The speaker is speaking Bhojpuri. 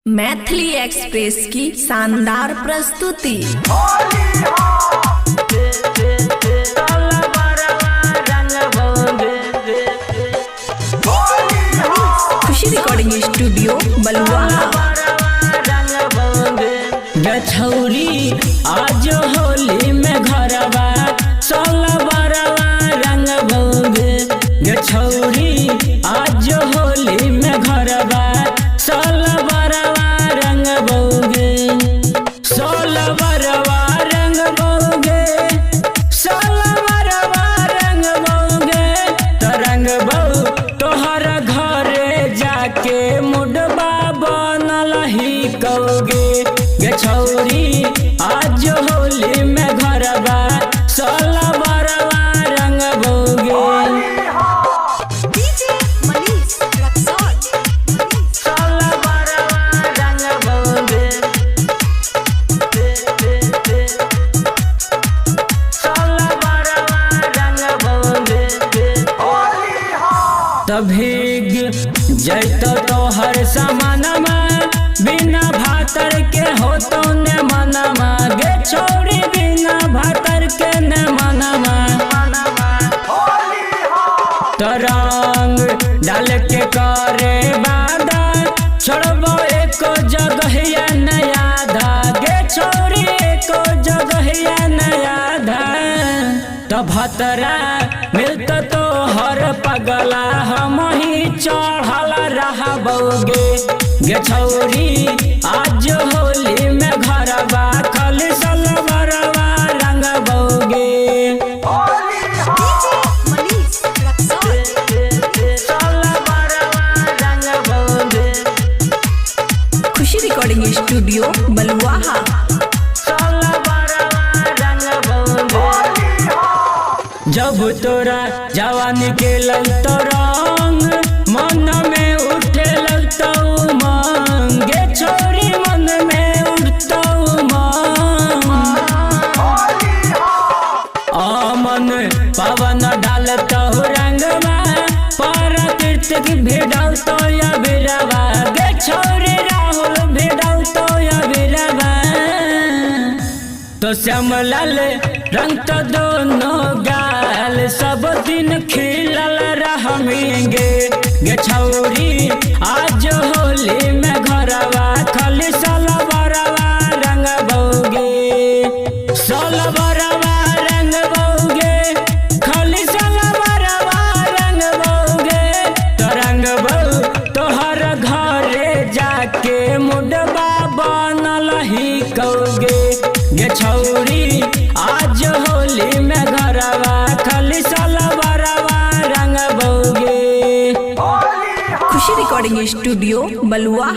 मैथिली एक्सप्रेस की शानदार प्रस्तुति। खुशी रिकॉर्डिंग स्टूडियो बलुआ। गछौरी आज होली में घरवा सोलह बरवा रंग भोगे। गछौरी आज होली में घरवा सोलह बरवा रंग भोगे। सोलह बरवा रंग भोगे, सोलह बरवा रंग भोगे। तो रंग बहु तोहर घरे जाके मुडबा बनल ही कौगे। गछौरी आज होली में घरवा सोलह बरवा रंग भोगे। सोलह बरवा रंग भोगे, सोलह बरवा रंग भोगे। तभीग जैतो तोहर समानमा बिना भातर के होतो ने मनमा। गे छोड़ी बिना भातर के ने मनमा। तो रंग डाल के करे बादा छोड़बो एको जगहिया नया धा। गे छोड़ी एको जगहिया नया धा। तो भतरा मिलत तो हर पगला हम ही चढ़ल रहबोगे। गछौरी आज होली में घरवा खाली सोलह बरवा रंग भोगे। सोलह बरवा रंग भोगे, खुशी रिकॉर्डिंग स्टूडियो बलुआ। सोलह बरवा रंग भोगे। जब तोरा जवानी के लगतो रंग मन में उठे लगतो उमंग। गे छोरी मन में उठतो उमंग। आमन पवन डालतो रंगवा प्रकृति भिड़ौतो या बिरवा। गे छोरी राहुल भिड़ौतो या बिरवा। तो श्यामलाल रंग तो दोनों गाल सब दिन खिलल रहमेंगे। गछौरी आज होली में घरवा खाली सोलह बरवा रंग भोगे। सोलह बरवा रंग भोगे, खाली सोलह बरवा रंग भोगे। तो रंग बहु तोहर घरे जाके मुडबा बनल ही कौगे। गछौरी आज होली में घरवा खाली सोलह बरवा रंग भोगे। खुशी रिकॉर्डिंग स्टूडियो बलुआ।